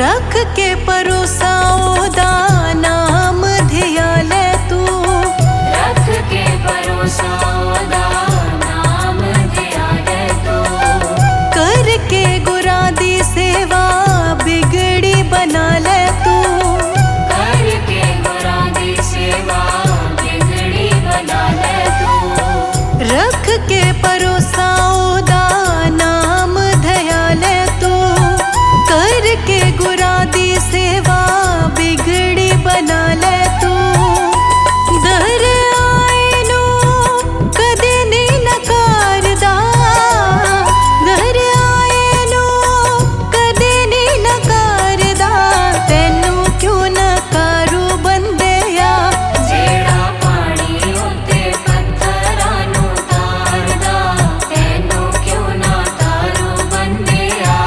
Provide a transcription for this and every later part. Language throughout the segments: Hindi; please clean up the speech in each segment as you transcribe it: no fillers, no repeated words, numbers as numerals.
रख के परोसा ओदा नाम ध्याले तू, रख के परोसा ओदा नाम ध्याले तू, करके गुरादी सेवा बिगड़ी बना ले तू, करके गुरादी सेवा बिगड़ी बना ले तू, रख के परोसा ओदा नाम ध्याले तू, करके गुरादी सेवा बिगड़ी बना ले तू। दर आए नो कदे नहीं नकारदा, दर आए नो कदे नहीं नकारदा, तैनू क्यों नकारू बंदेया, जेड़ा पानी उत्ते पत्थरां नू तारदा, तैनू क्यों ना तारू बंदेया,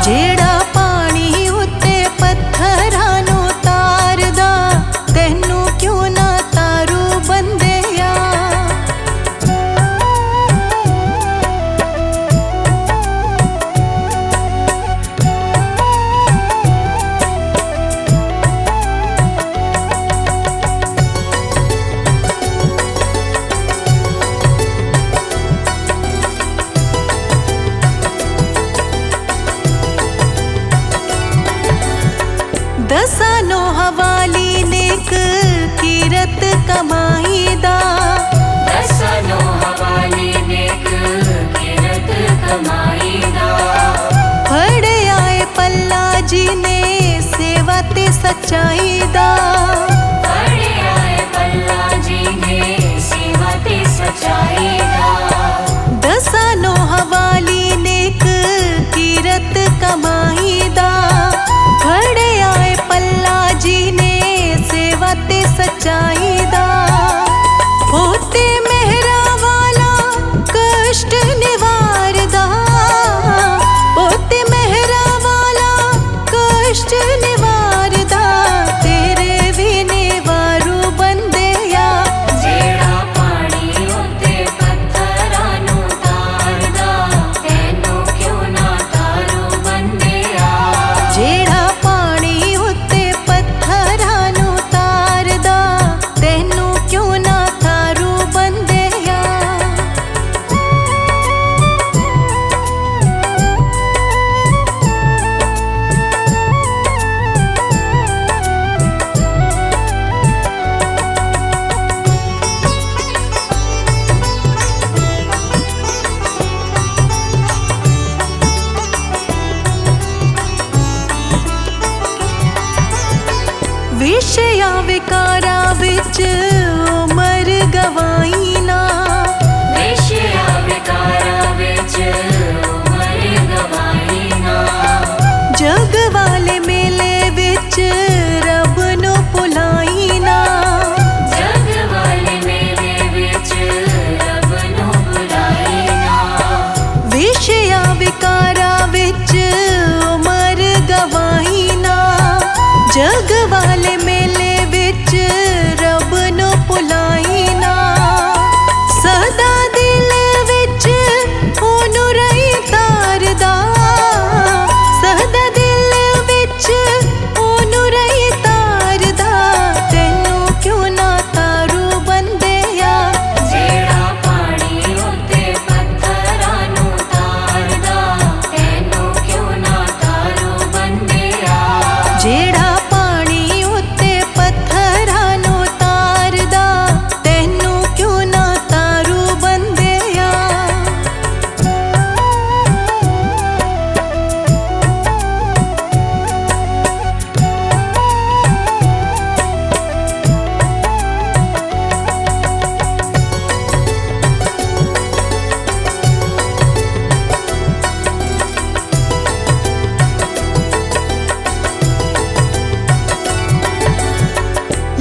जेड़ा पानी उत्ते पत्थरां नू तारदा, तैनू क्यों ना तारू बंदेया। दसानो हवाली नेक कीरत कमाई दा, दसानो हवाली नेक किरत कमाई दा, फड़ आए पल्ला जी ने सेवा ते सच्चाई दा, फड़े आए पल्ला जी ने सेवा ते सच्चाई दा, दसानो हवाली नेक कीरत कमाई दा, फड़ आए पल्ला जी ने सेवा ते सच्चाई दा, होते मेहरा वाला कष्ट निवारदा, होते मेहरा वाला कष्ट निवारदा, तेरे भी निवारू बंदेया, जेड़ा पानी उत्ते पत्थरां नू तारदा, तैनू क्यों ना तारू बंदेया, जेड़ा पानी उत्ते पत्थरां नू तारदा, तैनू क्यों ना तारू बंदेया। विषया विकारा विच उमर गवाई ना, विषया विकारा विच उमर गवाई ना, जग वाले मेले विच रब नू भुलाई ना, जग वाले मेले विच रब नू बुलाई ना, विषया विकारा विच उमर गवाई ना, जग वाले मेले विच रब नू भुलाई ना, सदा दिल विच ओनू रही तारदा, सदा दिल विच ओनू रही तारदा, तैनू क्यों ना तारू बंदेया, जेड़ा पानी उत्ते पत्थरां नू तारदा, तैनू क्यों ना तारू बंदेया, जेड़ा पानी उत्ते पत्थरां नू तारदा, तैनू क्यों ना तारू बंदेया।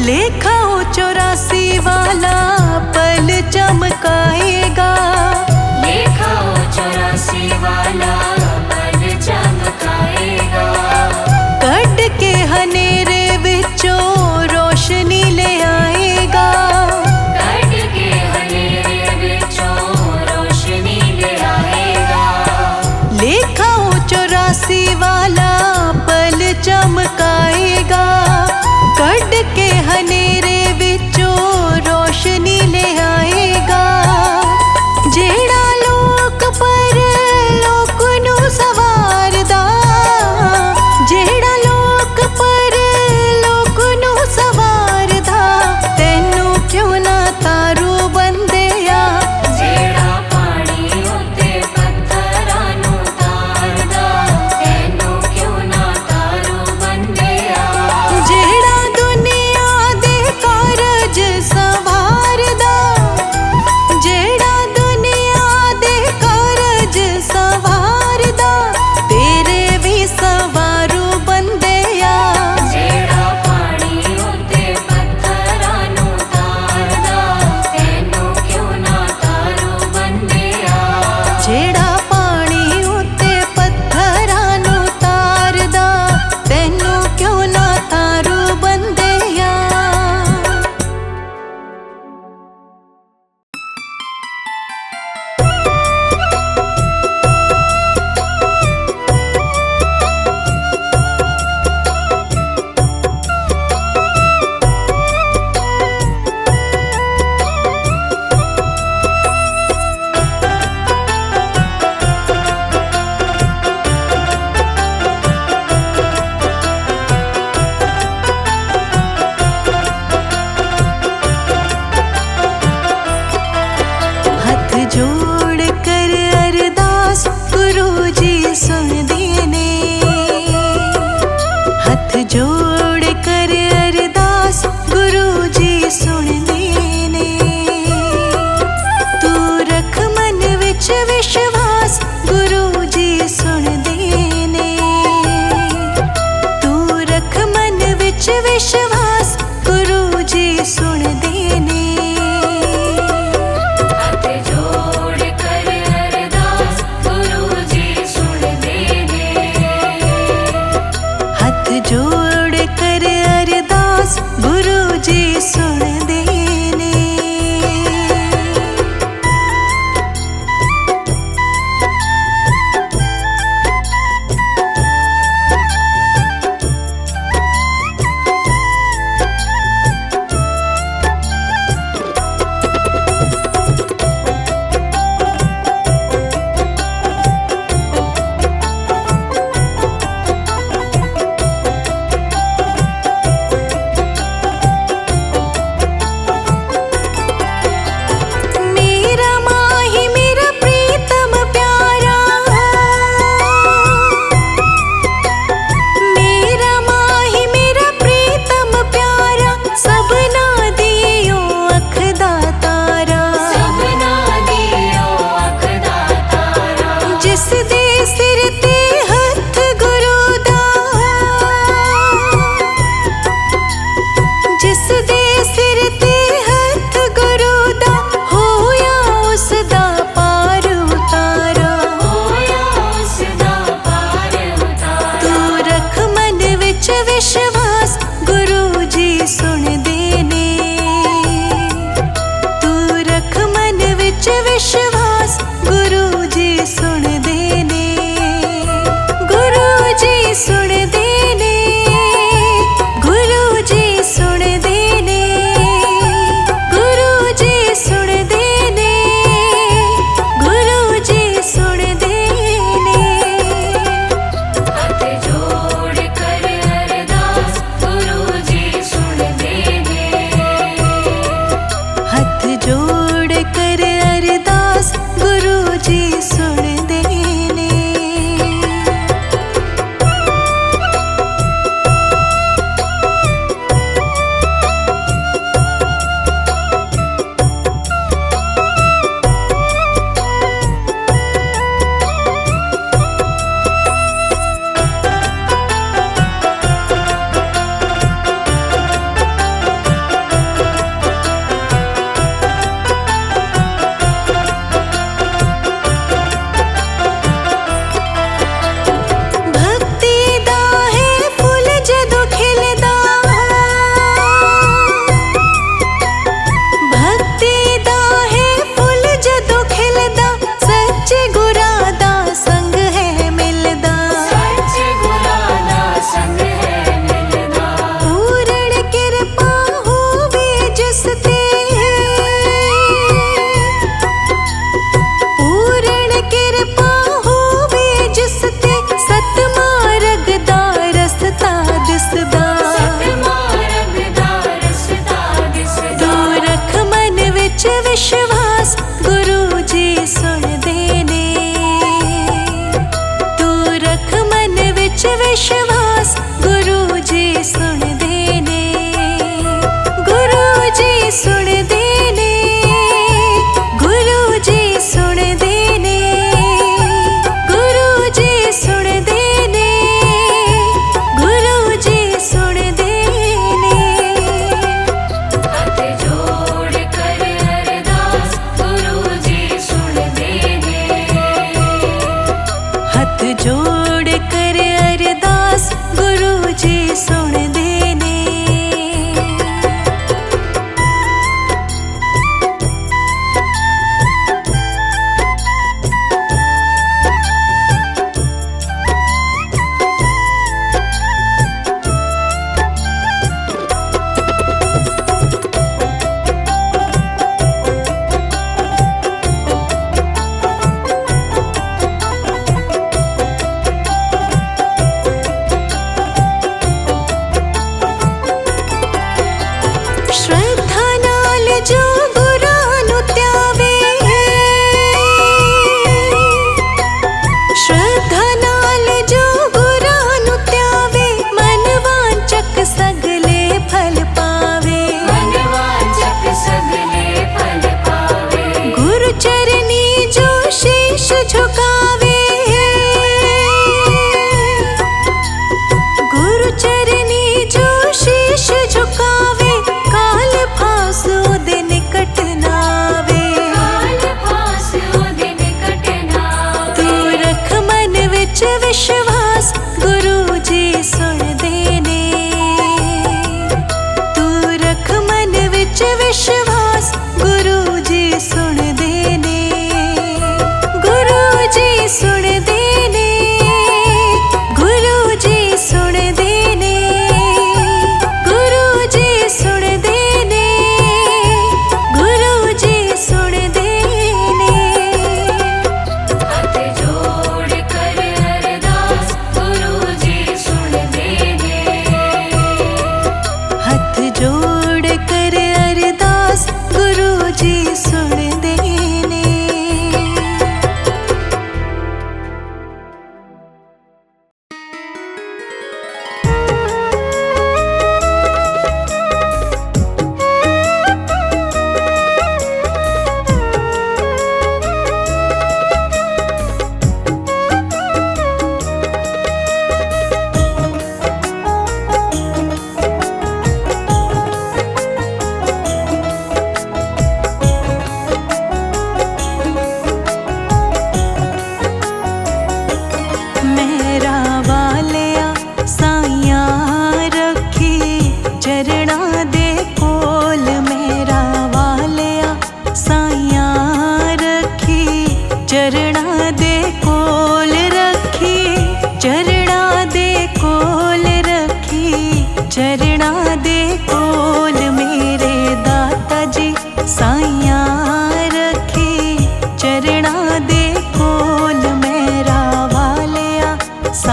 लेखा ओ 84 वाला पल चमकाएगा, लेखा ओ 84 वाला पल चमकाएगा, कट के हनेरे विचों रोशनी ले आएगा, कट के हनेरे विचों रोशनी ले आएगा, लेखा ओ 84 वाला पल चमकाएगा, कड़ के हनेरे विचों रोशनी ले आएगा। जेड़ा लोक पर लोक नू सवारदा, जेड़ा लोक पर लोक नू सवारदा, तैनू क्यों ना तारू बंदिया। जेड़ा पानी उत्ते पत्थरां नू तारदा, तैनू क्यों ना तारू बंदिया।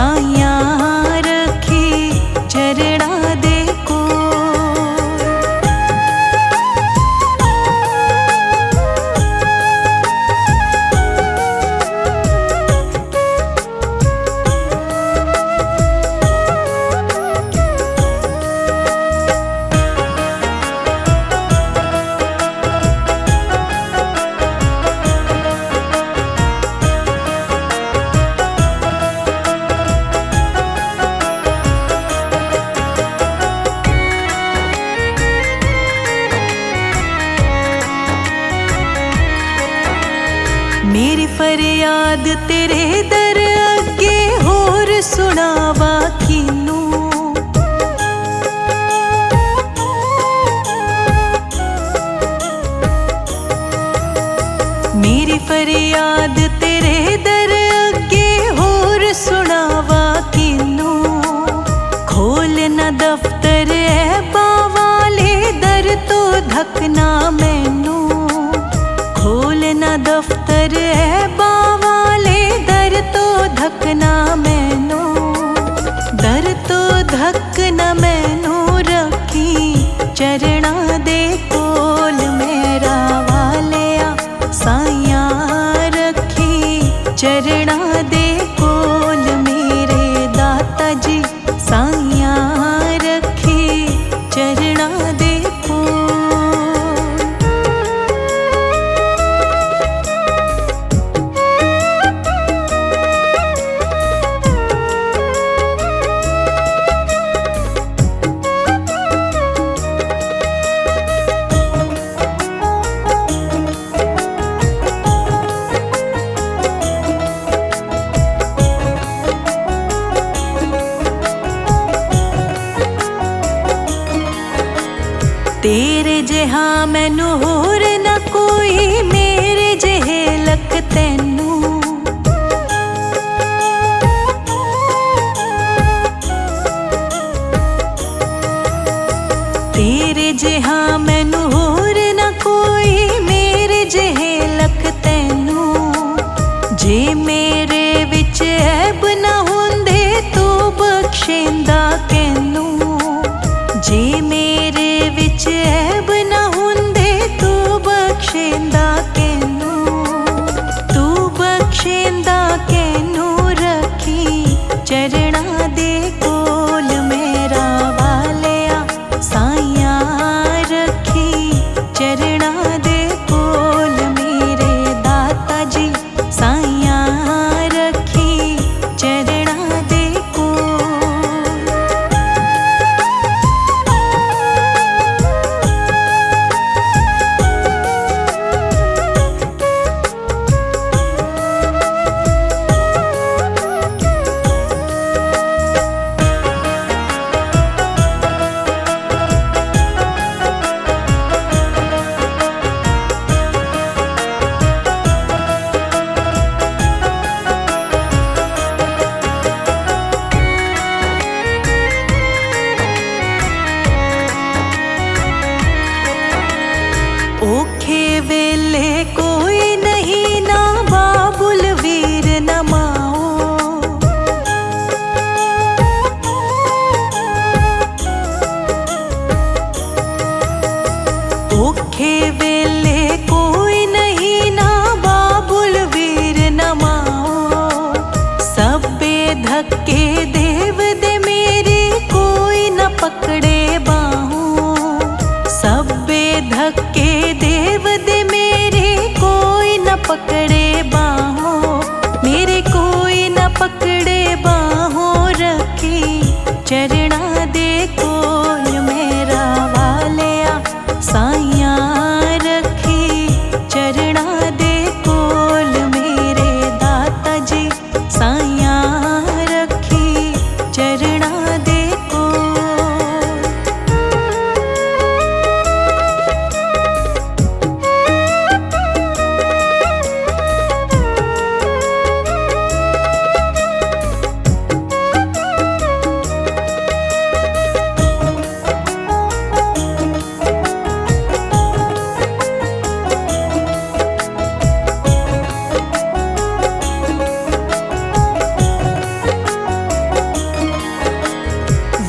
साइया रखी चरणा दे कोल। मेरी फरियाद तेरे दर अगे होर सुनावा किनू। मेरी फरियाद तेरे दर अगे होर सुनावा किनू। खोल न दफ्तर ऐबा वाले दर तो धकना मैनू। खोल न दफ्तर ऐबा वाले दर तो धकना मैनू। दर तो धकना मैनू रखी चरणा दे कोल। मेरा वालिया साइया रखी चरणा दे कोल। मेरे दाता जी साइया रखी चरणा दे कोल। तेरे जिहा मैनू होर न कोई, मेरे जिहे लक तैनू। तेरे जिहा मैनू होर न कोई, मेरे जिहे लक तैनू। जे मेरे विच ऐब न हुंदे तू बख्शेंदा कैनू। जे मेरे विच ऐब न हुंदे तू बख्शेंदा कैनू। तू बख्शेंदा कैनू रखी चरणा दे कोल। मेरा वालिया साइया रखी चरणा दे कोल। मेरे दाता जी साइया रखी चरणा दे कोल।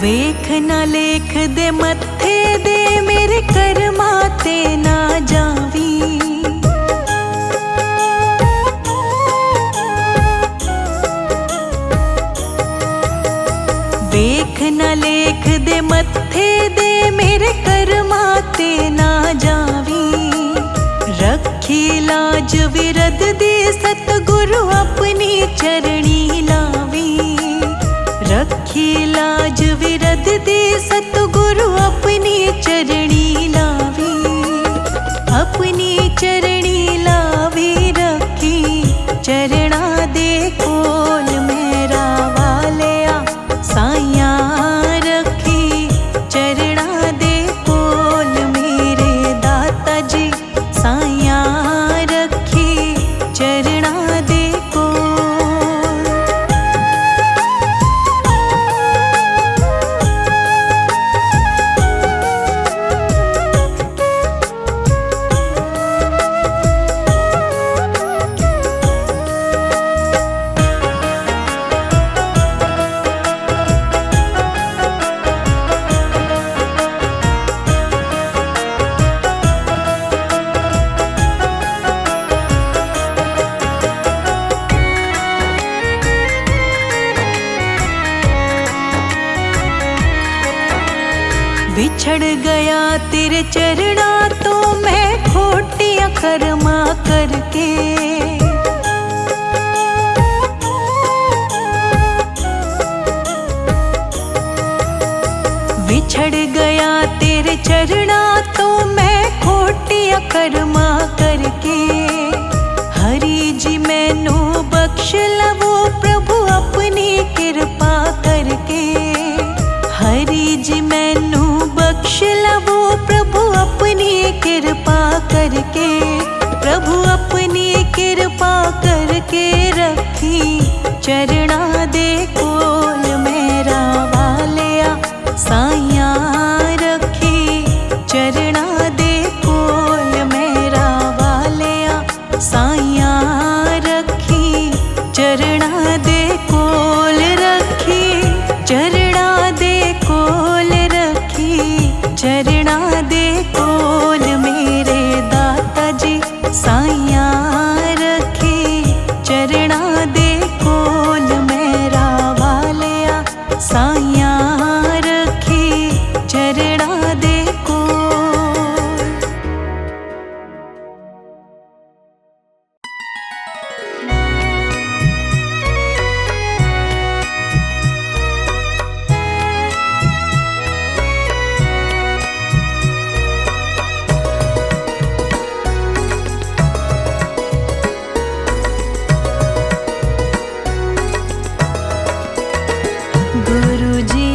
ਵੇਖ ਨਾ ਲੇਖ ਦੇ ਮੱਥੇ ਦੇ ਮੇਰੇ ਕਰਮਾਂ ਤੇ ਨਾ ਜਾਵੀ। ਵੇਖ ਨਾ ਲੇਖ ਦੇ ਮੱਥੇ ਦੇ ਮੇਰੇ ਕਰਮਾਂ ਤੇ ਨਾ ਜਾਵੀ। ਰੱਖੀ ਲਾਜ ਵਿਰਦ ਦੀ ਸਤਿਗੁਰੂ ਆਪਣੀ ਚਰਣੀ ਲਾਵੀ। ਰੱਖੀ ਲਾਜ ਵਿਰਦ ਦੀ ਸਤਿਗੁਰੂ ਆਪਣੀ ਚਰਣੀ ਲਾਵੀ। ਆਪਣੀ ਚਰਣੀ ਲਾਵੀ ਰੱਖੀ ਚਰਣਾ ਦੇ ਕੋਲ ਮੇਰਾ ਵਾਲਿਆ ਸਾਈਆਂ ਰੱਖੀ ਚਰਣਾ ਦੇ ਕੋਲ ਮੇਰੇ ਦਾਤਾ ਜੀ ਸਾਈਆਂ ਰੱਖੀ ਚਰਣਾ ਦੇ ਕੋਲ। विछड़ गया तेरे चरणा तो मैं खोटियां कर्मा करके। विछड़ गया तेरे चरणा तो मैं खोटियां कर्मा करके। हरि जी मैनू बख्श लवो प्रभु अपनी कृपा करके। हरि जी मैनू बख्श लवो प्रभु अपनी कृपा करके। प्रभु अपनी कृपा करके रखी चरणा दे कोल मेरा वालिया साइयां रखी चरणा दे कोल मेरा वालिया साइयां रखी चरणा दे कोल रखी चरणा दे कोल रखी चरणा दे कोल मेरे दाता जी साइयां रखी चरणा दे कोल मेरा वालिया साइयां रखी चरणा दे कोल। गुरु जी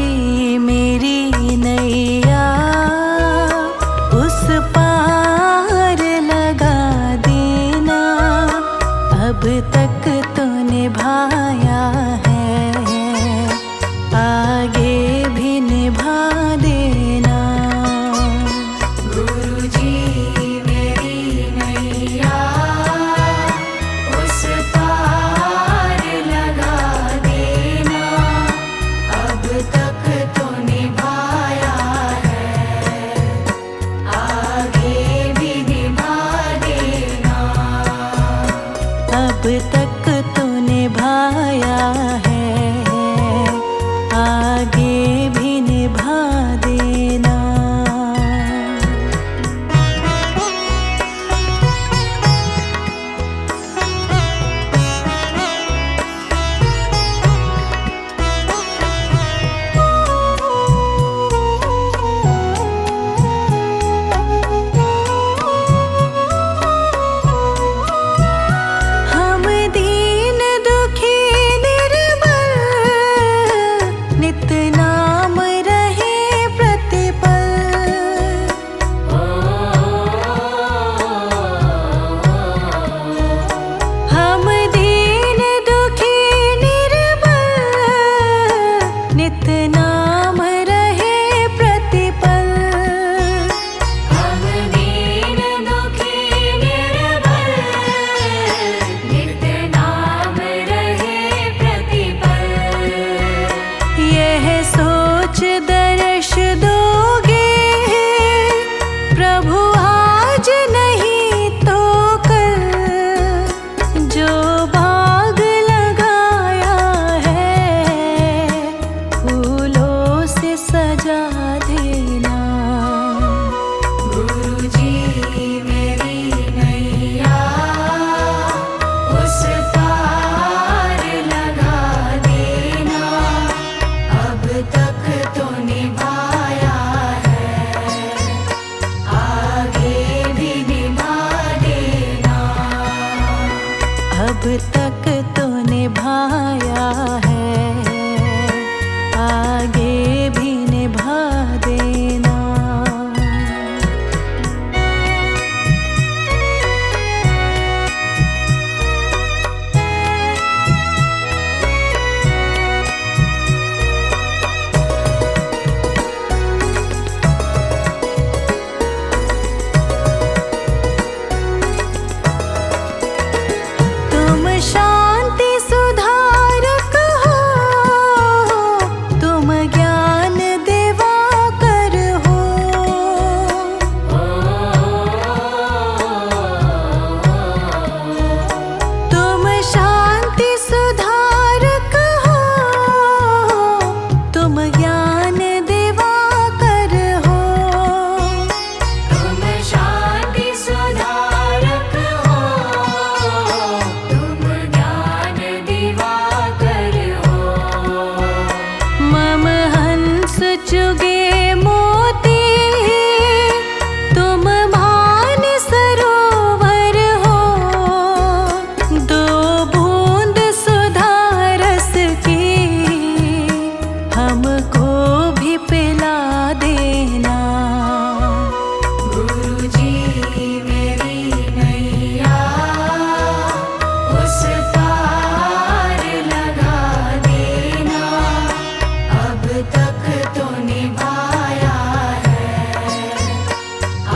चुगे मोती तुम भान सरोवर हो, दो बूंद सुधा रस की हमको भी पिला देना। गुरुजी मेरी नैया उस पार लगा देना, अब तक तो निभाया है,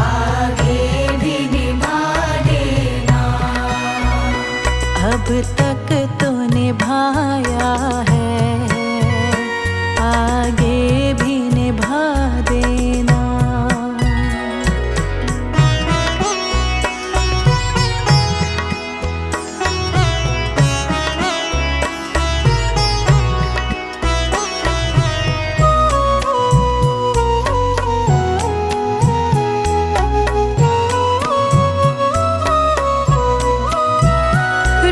आगे भी निभा देना। अब तक तो निभाया है, आगे भी निभा देना।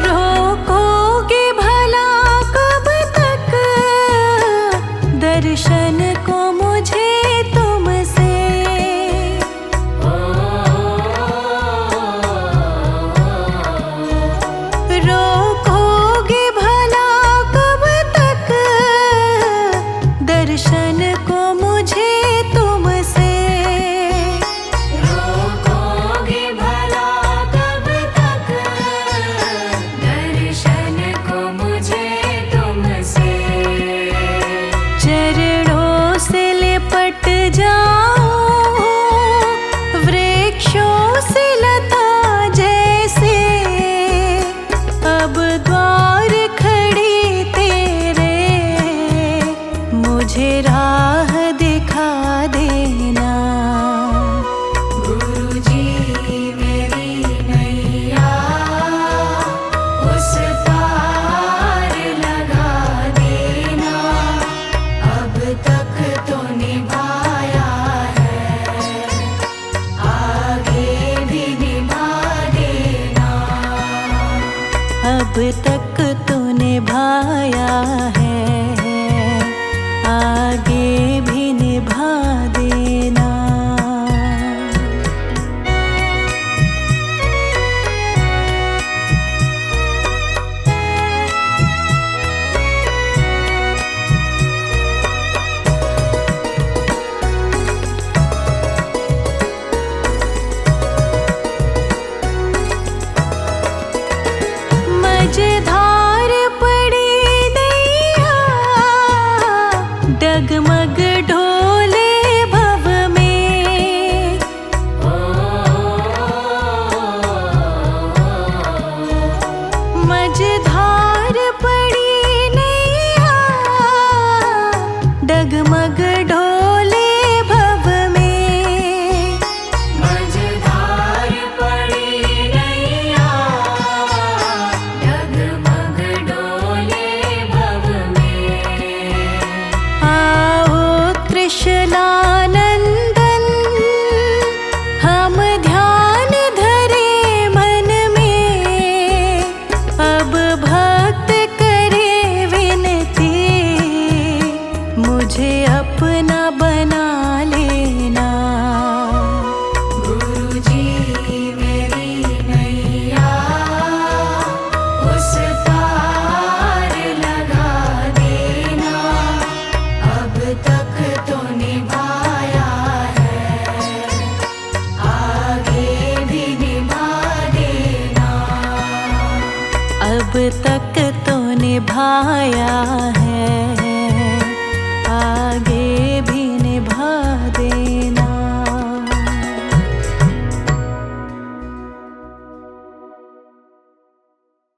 रोकोगे भला कब तक दर्शन को मुझे तुमसे, रोकोगे भला कब तक दर्शन को मुझे तुमसे। रोकोगे भला कब तक दर्शन को मुझे तुमसे। चरणों से लिपट जाऊं वृक्षों से लता जैसे, अब द्वार खड़ी तेरे मुझे राह दिखा देना। गुरुजी मेरी नैया उस पार लगा देना, अब तक तो निभाया है, आगे भी निभा देना। अब तक तो निभाया है, आगे भी निभा देना। मझधार पड़ी नैया डगमग ढोले भव में, मझधार पड़ी नैया डगमग ढोले भव में। मझधार पड़ी नैया डगमग डोले भव में। आओ त्रिशलानंदन हम ध्यान धरे मन में, अब भक्त करे विनती मुझे अपना बना लेना। गुरुजी मेरी नैया उस पार लगा देना, अब तक तो निभाया है, आगे भी निभा देना। अब तक तो निभाया है, आगे भी निभा देना।